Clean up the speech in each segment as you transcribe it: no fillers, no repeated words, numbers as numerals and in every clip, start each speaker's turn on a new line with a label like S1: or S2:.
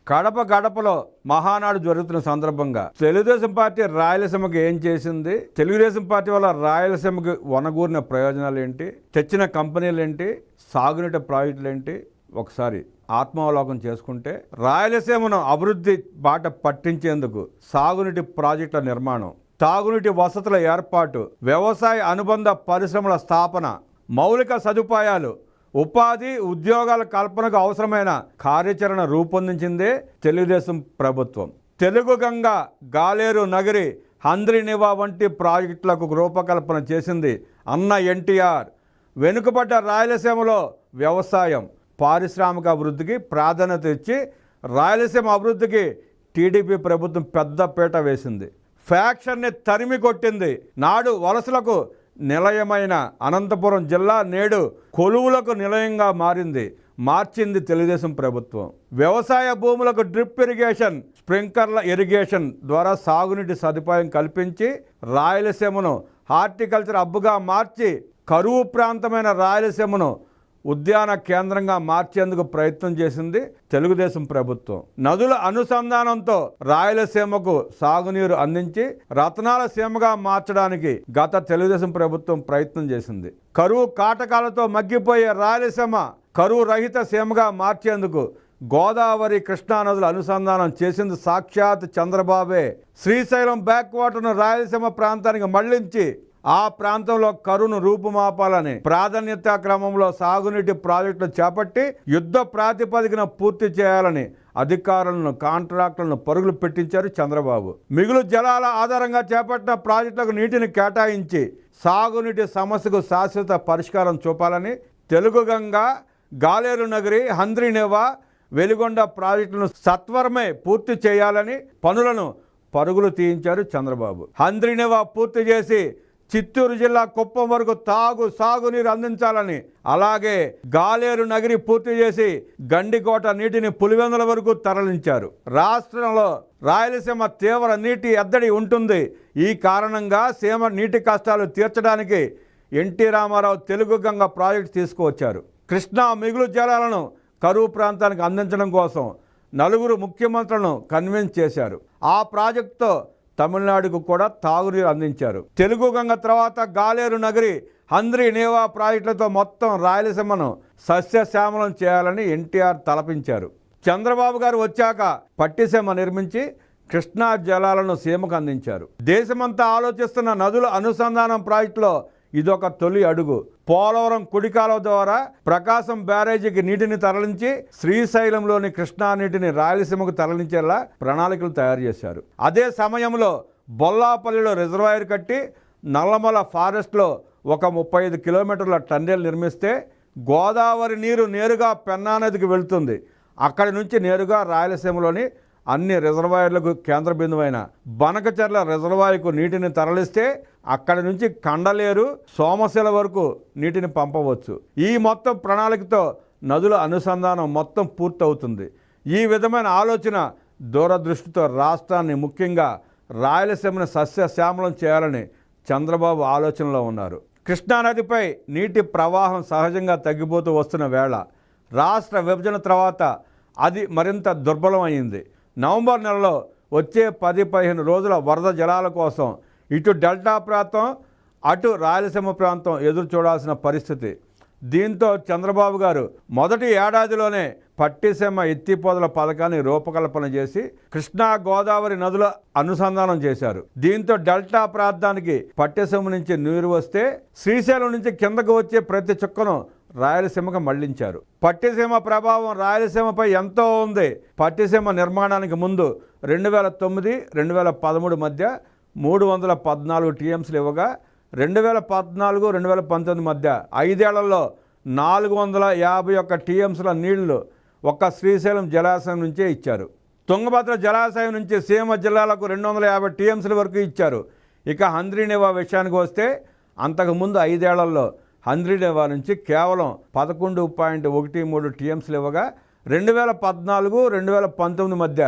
S1: కడప గడపలో మహానాడు జరుగుతున్న సందర్భంగా తెలుగుదేశం పార్టీ రాయలసీమకు ఏం చేసింది, తెలుగుదేశం పార్టీ వల్ల రాయలసీమకు వనగూరిన ప్రయోజనాలు ఏంటి, తెచ్చిన కంపెనీలు ఏంటి, సాగునీటి ప్రాజెక్టులు ఏంటి, ఒకసారి ఆత్మావలోకం చేసుకుంటే రాయలసీమను అభివృద్ధి బాట పట్టించేందుకు సాగునీటి ప్రాజెక్టుల నిర్మాణం, తాగునీటి వసతుల ఏర్పాటు, వ్యవసాయ అనుబంధ పరిశ్రమల స్థాపన, మౌలిక సదుపాయాలు, ఉపాధి ఉద్యోగాల కల్పనకు అవసరమైన కార్యాచరణ రూపొందించిందే తెలుగుదేశం ప్రభుత్వం. తెలుగు గంగ, గాలేరు నగరి, హంద్రీనివా వంటి ప్రాజెక్టులకు రూపకల్పన చేసింది అన్న ఎన్టీఆర్. వెనుకబడ్డ రాయలసీమలో వ్యవసాయం, పారిశ్రామిక అభివృద్ధికి ప్రాధాన్యత ఇచ్చి రాయలసీమ అభివృద్ధికి టీడీపీ ప్రభుత్వం పెద్ద పీట వేసింది. ఫ్యాక్షన్ని తరిమి కొట్టింది. నాడు వలసలకు నిలయమైన అనంతపురం జిల్లా నేడు కొలువులకు నిలయంగా మార్చింది తెలుగుదేశం ప్రభుత్వం. వ్యవసాయ భూములకు డ్రిప్ ఇరిగేషన్, స్ప్రింక్లర్ల ఇరిగేషన్ ద్వారా సాగునీటి సదుపాయం కల్పించి రాయలసీమను హార్టికల్చర్ హబ్గా మార్చి కరువు ప్రాంతమైన రాయలసీమను ఉద్యాన కేంద్రంగా మార్చేందుకు ప్రయత్నం చేసింది తెలుగుదేశం ప్రభుత్వం. నదుల అనుసంధానంతో రాయలసీమకు సాగునీరు అందించి రతనాల సీమగా మార్చడానికి గత తెలుగుదేశం ప్రభుత్వం ప్రయత్నం చేసింది. కరువు కాటకాలతో మగ్గిపోయే రాయలసీమ కరువు రహిత సీమగా మార్చేందుకు గోదావరి, కృష్ణా నదుల అనుసంధానం చేసింది సాక్షాత్ చంద్రబాబే. శ్రీశైలం బ్యాక్ వాటర్ను రాయలసీమ ప్రాంతానికి మళ్లించి ఆ ప్రాంతంలో కరువును రూపుమాపాలని ప్రాధాన్యత క్రమంలో సాగునీటి ప్రాజెక్టులు చేపట్టి యుద్ధ ప్రాతిపదికన పూర్తి చేయాలని అధికారులను, కాంట్రాక్టులను పరుగులు పెట్టించారు చంద్రబాబు. మిగులు జలాల ఆధారంగా చేపట్టిన ప్రాజెక్టులకు నీటిని కేటాయించి సాగునీటి సమస్యకు శాశ్వత పరిష్కారం చూపాలని తెలుగు గంగ, గాలేరు నగరి, హంద్రీనివా, వెలిగొండ ప్రాజెక్టులను సత్వరమే పూర్తి చేయాలని పనులను పరుగులు తీయించారు చంద్రబాబు. హంద్రీనివా పూర్తి చేసి చిత్తూరు జిల్లా కుప్పం వరకు సాగునీరు అందించాలని, అలాగే గాలేరు నగరి పూర్తి చేసి గండికోట నీటిని పులివెందుల వరకు తరలించారు. రాష్ట్రంలో రాయలసీమ తీవ్ర నీటి ఎద్దడి ఉంటుంది. ఈ కారణంగా సీమ నీటి కష్టాలు తీర్చడానికి ఎన్టీ రామారావు తెలుగు గంగ ప్రాజెక్టు తీసుకువచ్చారు. కృష్ణా మిగులు జలాలను కరువు ప్రాంతానికి అందించడం కోసం 4 ముఖ్యమంత్రులను కన్విన్స్ చేశారు. ఆ ప్రాజెక్టుతో తమిళనాడుకు కూడా తాగునీరు అందించారు. తెలుగు గంగ తర్వాత గాలేరు నగరి, హంద్రీనివా ప్రాజెక్టులతో మొత్తం రాయలసీమను సస్యశ్యామలం చేయాలని ఎన్టీఆర్ తలపించారు. చంద్రబాబు గారు వచ్చాక పట్టిసీమ నిర్మించి కృష్ణా జలాలను సీమకు అందించారు. దేశమంతా ఆలోచిస్తున్న నదుల అనుసంధానం ప్రాజెక్టులో ఇదొక తొలి అడుగు. పోలవరం కుడికాలువ ద్వారా ప్రకాశం బ్యారేజీకి నీటిని తరలించి శ్రీశైలంలోని కృష్ణా నీటిని రాయలసీమకు తరలించేలా ప్రణాళికలు తయారు చేశారు. అదే సమయంలో బొల్లాపల్లిలో రిజర్వాయర్ కట్టి నల్లమల ఫారెస్ట్లో ఒక 35 కిలోమీటర్ల టన్నెల్ నిర్మిస్తే గోదావరి నీరు నేరుగా పెన్నా నదికి వెళుతుంది. అక్కడి నుంచి నేరుగా రాయలసీమలోని అన్ని రిజర్వాయర్లకు కేంద్ర బిందువైన బనకచెర్ల రిజర్వాయర్కు నీటిని తరలిస్తే అక్కడి నుంచి కండలేరు, సోమశిల వరకు నీటిని పంపవచ్చు. ఈ మొత్తం ప్రణాళికతో నదుల అనుసంధానం మొత్తం పూర్తవుతుంది. ఈ విధమైన ఆలోచన దూరదృష్టితో రాష్ట్రాన్ని, ముఖ్యంగా రాయలసీమను సస్యశ్యామలం చేయాలని చంద్రబాబు ఆలోచనలో ఉన్నారు. కృష్ణానదిపై నీటి ప్రవాహం సహజంగా తగ్గిపోతూ వస్తున్న వేళ రాష్ట్ర విభజన తర్వాత అది మరింత దుర్బలం అయింది. నవంబర్ నెలలో వచ్చే 10-15 రోజుల వరద జలాల కోసం ఇటు డెల్టా ప్రాంతం, అటు రాయలసీమ ప్రాంతం ఎదురు చూడాల్సిన పరిస్థితి. దీంతో చంద్రబాబు గారు మొదటి ఏడాదిలోనే పట్టిసీమ ఎత్తిపోతల పథకాన్ని రూపకల్పన చేసి కృష్ణా, గోదావరి నదుల అనుసంధానం చేశారు. దీంతో డెల్టా ప్రాంతానికి పట్టిసీమ నుంచి నీరు వస్తే శ్రీశైలం నుంచి కిందకు వచ్చే ప్రతి చుక్కను రాయలసీమకు మళ్లించారు. పట్టిసీమ ప్రభావం రాయలసీమపై ఎంతో ఉంది. పట్టిసీమ నిర్మాణానికి ముందు 2009-2013 మధ్య 314 టీఎంసీలు ఇవ్వగా 2014-2019 మధ్య 5 ఏళ్లలో 451 టీఎంసీల నీళ్లు ఒక్క శ్రీశైలం జలాశయం నుంచే ఇచ్చారు. తుంగభద్ర జలాశయం నుంచి సీమ జిల్లాలకు 250 టీఎంసీల వరకు ఇచ్చారు. ఇక హంద్రీనివా విషయానికి వస్తే అంతకుముందు 5 ఏళ్లలో హంద్రీనివా నుంచి కేవలం 11.13 టీఎంసీలు ఇవ్వగా 2014-2019 మధ్య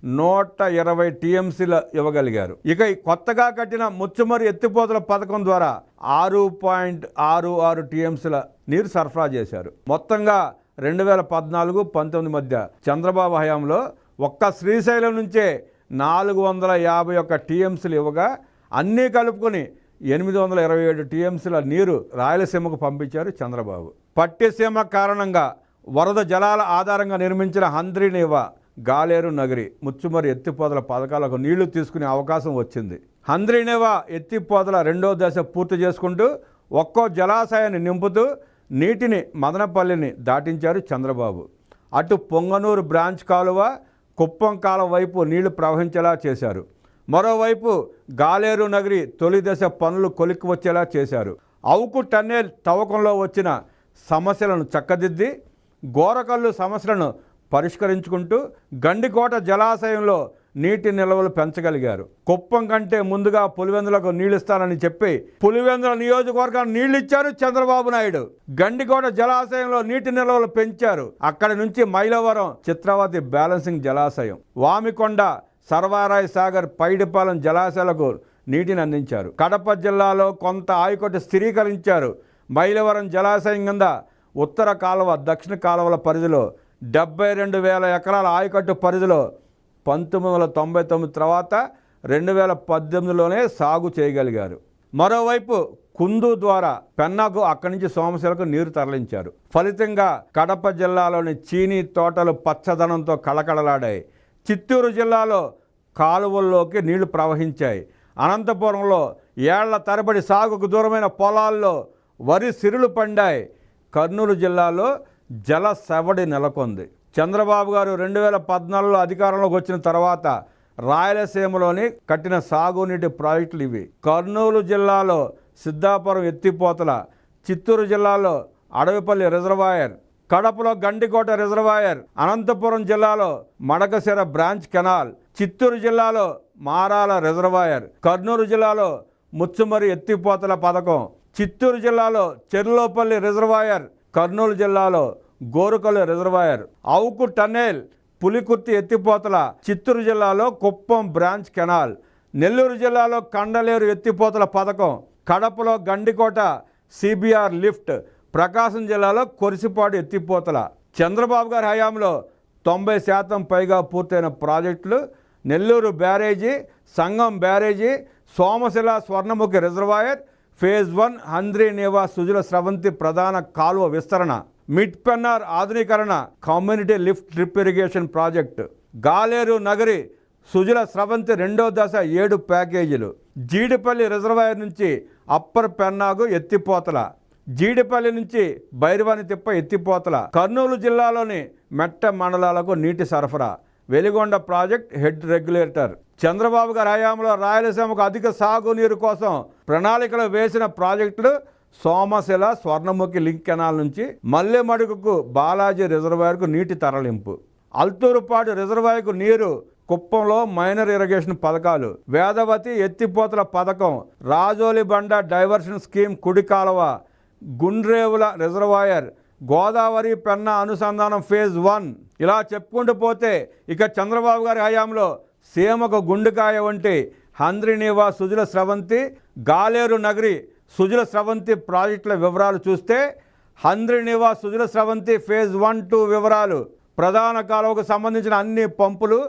S1: 120 టీఎంసీలు ఇవ్వగలిగారు. ఇక కొత్తగా కట్టిన ముచ్చుమరి ఎత్తిపోతల పథకం ద్వారా 6.66 టీఎంసీల నీరు సరఫరా చేశారు. మొత్తంగా 2014-19 మధ్య చంద్రబాబు హయాంలో ఒక్క శ్రీశైలం నుంచే 451 టీఎంసీలు ఇవ్వగా అన్నీ కలుపుకొని 827 టీఎంసీల నీరు రాయలసీమకు పంపించారు చంద్రబాబు. పట్టిసీమ కారణంగా వరద జలాల ఆధారంగా నిర్మించిన హంద్రీనీవా, గాలేరు నగరి, ముచ్చుమరి ఎత్తిపోతల పథకాలకు నీళ్లు తీసుకునే అవకాశం వచ్చింది. హంద్రీనీవా ఎత్తిపోతల 2వ దశ పూర్తి చేసుకుంటూ ఒక్కో జలాశయాన్ని నింపుతూ నీటిని మదనపల్లిని దాటించారు చంద్రబాబు. అటు పొంగనూరు బ్రాంచ్ కాలువ, కుప్పం కాలువ వైపు నీళ్లు ప్రవహించేలా చేశారు. మరోవైపు గాలేరు నగరి తొలి దశ పనులు కొలిక్కి వచ్చేలా చేశారు. అవుకు టన్నెల్ తవ్వకంలో వచ్చిన సమస్యలను చక్కదిద్ది గోరకల్లు సమస్యలను పరిష్కరించుకుంటూ గండికోట జలాశయంలో నీటి నిల్వలు పెంచగలిగారు. కుప్పం కంటే ముందుగా పులివెందులకు నీళ్ళిస్తానని చెప్పి పులివెందుల నియోజకవర్గాన్ని నీళ్లు ఇచ్చారు చంద్రబాబు నాయుడు. గండికోట జలాశయంలో నీటి నిల్వలు పెంచారు. అక్కడి నుంచి మైలవరం, చిత్రావతి బ్యాలెన్సింగ్ జలాశయం, వామికొండ, సర్వారాయ్ సాగర్, పైడిపాలెం జలాశయాలకు నీటిని అందించారు. కడప జిల్లాలో కొంత ఆయకట్టు స్థిరీకరించారు. మైలవరం జలాశయం కింద ఉత్తర కాలువ, దక్షిణ కాలువల పరిధిలో 72,000 ఎకరాల ఆయకట్టు పరిధిలో 1999 తర్వాత 2018లోనే సాగు చేయగలిగారు. మరోవైపు కుందు ద్వారా పెన్నాకు అక్కడి నుంచి సోమశిలకు నీరు తరలించారు. ఫలితంగా కడప జిల్లాలోని చీనీ తోటలు పచ్చదనంతో కళకళలాడాయి. చిత్తూరు జిల్లాలో కాలువల్లోకి నీళ్లు ప్రవహించాయి. అనంతపురంలో ఏళ్ల తరబడి సాగుకు దూరమైన పొలాల్లో వరి సిరులు పండాయి. కర్నూలు జిల్లాలో జల సవడి నెలకొంది. చంద్రబాబు గారు 2014లో అధికారంలోకి వచ్చిన తర్వాత రాయలసీమలోని కట్టిన సాగునీటి ప్రాజెక్టులు ఇవి. కర్నూలు జిల్లాలో సిద్ధాపురం ఎత్తిపోతల, చిత్తూరు జిల్లాలో అడవిపల్లి రిజర్వాయర్, కడపలో గండికోట రిజర్వాయర్, అనంతపురం జిల్లాలో మడకశిర బ్రాంచ్ కెనాల్, చిత్తూరు జిల్లాలో మారాల రిజర్వాయర్, కర్నూలు జిల్లాలో ముచ్చుమరి ఎత్తిపోతల పథకం, చిత్తూరు జిల్లాలో చెర్లోపల్లి రిజర్వాయర్, కర్నూలు జిల్లాలో గోరుకల్లు రిజర్వాయర్, అవుకు టన్నెల్, పులికుర్తి ఎత్తిపోతల, చిత్తూరు జిల్లాలో కుప్పం బ్రాంచ్ కెనాల్, నెల్లూరు జిల్లాలో కండలేరు ఎత్తిపోతల పథకం, కడపలో గండికోట సిబిఆర్ లిఫ్ట్, ప్రకాశం జిల్లాలో కొరిసిపాడు ఎత్తిపోతల. చంద్రబాబు గారి హయాంలో 90% పైగా పూర్తయిన ప్రాజెక్టులు Nellore barrage, Sangam barrage, Somasila Swarnamukhi reservoir, phase 1 Handrineeva Sujala Sravanthi ప్రధాన కాలువ విస్తరణ, మిడ్ పెన్నార్ ఆధునీకరణ, community lift drip irrigation project, Galeru Nagari Sujala Sravanthi 2వ దశ 7 ప్యాకేజీలు, జీడిపల్లి రిజర్వాయర్ నుంచి అప్పర్ పెన్నాగు ఎత్తిపోతల, జీడిపల్లి నుంచి భైరవాని తిప్ప ఎత్తిపోతల, కర్నూలు జిల్లాలోని మెట్ట మండలాలకు నీటి సరఫరా, Veligonda project head regulator. Chandrababu గారి హయాంలో రాయలసీమకు అధిక సాగునీరు కోసం ప్రణాళికలు వేసిన ప్రాజెక్టులు సోమశిల స్వర్ణముఖి లింక్ కెనాల్ నుంచి మల్లెమడుగుకు బాలాజీ రిజర్వాయర్కు నీటి తరలింపు, అల్తూరుపాడు రిజర్వాయర్కు నీరు, కుప్పంలో మైనర్ ఇరిగేషన్ పథకాలు, వేదవతి ఎత్తిపోతల పథకం, రాజోలిబండ డైవర్షన్ స్కీమ్ కుడి కాలువ, గుండ్రేవుల రిజర్వాయర్, గోదావరి పెన్నా అనుసంధానం ఫేజ్ 1. ఇలా చెప్పుకుంటూ పోతే ఇక చంద్రబాబు గారి హయాంలో సీమకు గుండెకాయ వంటి హంద్రీనీవా సుజల స్రవంతి, గాలేరు నగరి సుజల స్రవంతి ప్రాజెక్టుల వివరాలు చూస్తే హంద్రీనీవా సుజల స్రవంతి ఫేజ్ 1, 2 వివరాలు. ప్రధాన కాలువకు సంబంధించిన అన్ని పంపులు,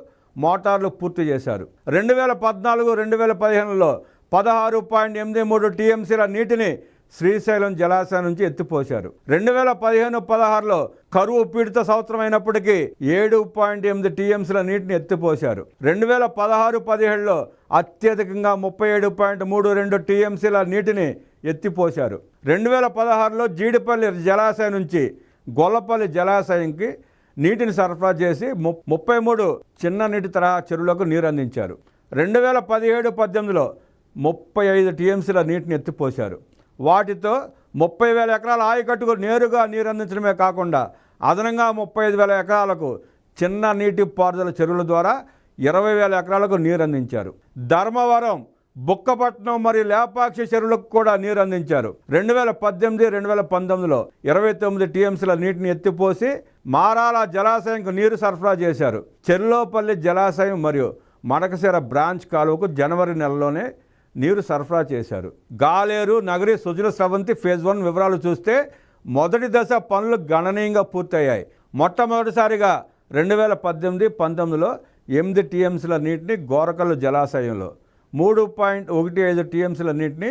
S1: మోటార్లు పూర్తి చేశారు. 2014-2015లో 16.83 టీఎంసీల నీటిని శ్రీశైలం జలాశయం నుంచి ఎత్తిపోశారు. 2015-16లో కరువు పీడిత సంవత్సరం అయినప్పటికీ 7.8 టీఎంసీల నీటిని ఎత్తిపోశారు. 2016-17లో అత్యధికంగా 37.32 టీఎంసీల నీటిని ఎత్తిపోశారు. 2016లో జీడిపల్లి జలాశయం నుంచి గొల్లపల్లి జలాశయంకి నీటిని సరఫరా చేసి 33 చిన్న నీటి తరహా చెరువులకు నీరు అందించారు. 2017-18లో 35 టీఎంసీల నీటిని ఎత్తిపోశారు. వాటితో 30,000 ఎకరాల ఆయకట్టుకు నేరుగా నీరు అందించడమే కాకుండా అదనంగా 35,000 ఎకరాలకు చిన్న నీటి పారుదల చెరువుల ద్వారా 20,000 ఎకరాలకు నీరు అందించారు. ధర్మవరం, బుక్కపట్నం మరియు లేపాక్షి చెరువులకు కూడా నీరు అందించారు. 2018-2019లో 29 టీఎంసీల నీటిని ఎత్తిపోసి మారాల జలాశయంకు నీరు సరఫరా చేశారు. చెర్లోపల్లి జలాశయం మరియు మడకశిర బ్రాంచ్ కాలువకు జనవరి నెలలోనే నీరు సరఫరా చేశారు. గాలేరు నగరి సుజల స్రవంతి ఫేజ్ 1 వివరాలు చూస్తే మొదటి దశ పనులు గణనీయంగా పూర్తయ్యాయి. మొట్టమొదటిసారిగా 2018-19లో 8 టీఎంసీల నీటిని గోరకల్లు జలాశయంలో, 3.15 టీఎంసీల నీటిని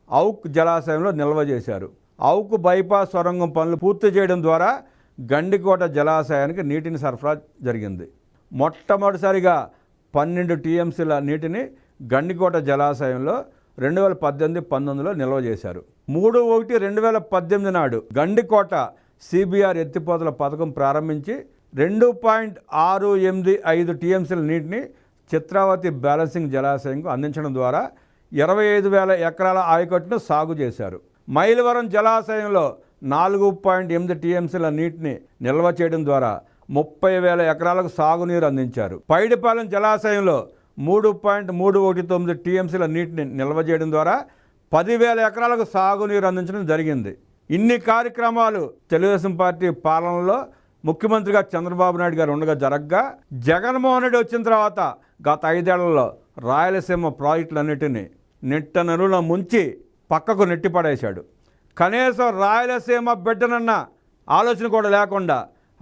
S1: ఔక్ జలాశయంలో నిల్వ చేశారు. ఔక్ బైపాస్ సొరంగం పనులు పూర్తి చేయడం ద్వారా గండికోట జలాశయానికి నీటిని సరఫరా జరిగింది. మొట్టమొదటిసారిగా 12 టీఎంసీల నీటిని గండికోట జలాశయంలో 2018-19లో నిల్వ చేశారు. 3/1/2018 నాడు గండికోట సిబిఆర్ ఎత్తిపోతల పథకం ప్రారంభించి 2.685 టీఎంసీల నీటిని చిత్రావతి బ్యాలెన్సింగ్ జలాశయంకు అందించడం ద్వారా 25,000 ఎకరాల ఆయకట్టును సాగు చేశారు. మైలవరం జలాశయంలో 4.8 టీఎంసీల నీటిని నిల్వ చేయడం ద్వారా 30,000 ఎకరాలకు సాగునీరు అందించారు. పైడిపాలెం జలాశయంలో 3.319 టీఎంసీల నీటిని నిల్వ చేయడం ద్వారా 10,000 ఎకరాలకు సాగునీరు అందించడం జరిగింది. ఇన్ని కార్యక్రమాలు తెలుగుదేశం పార్టీ పాలనలో ముఖ్యమంత్రిగా చంద్రబాబు నాయుడు గారు ఉండగా జరగగా, జగన్మోహన్ రెడ్డి వచ్చిన తర్వాత గత 5 ఏళ్లలో రాయలసీమ ప్రాజెక్టులన్నిటినీ నిట్టనరుల ముంచి పక్కకు నెట్టిపడేశాడు. కనీసం రాయలసీమ బిడ్డనన్న ఆలోచన కూడా లేకుండా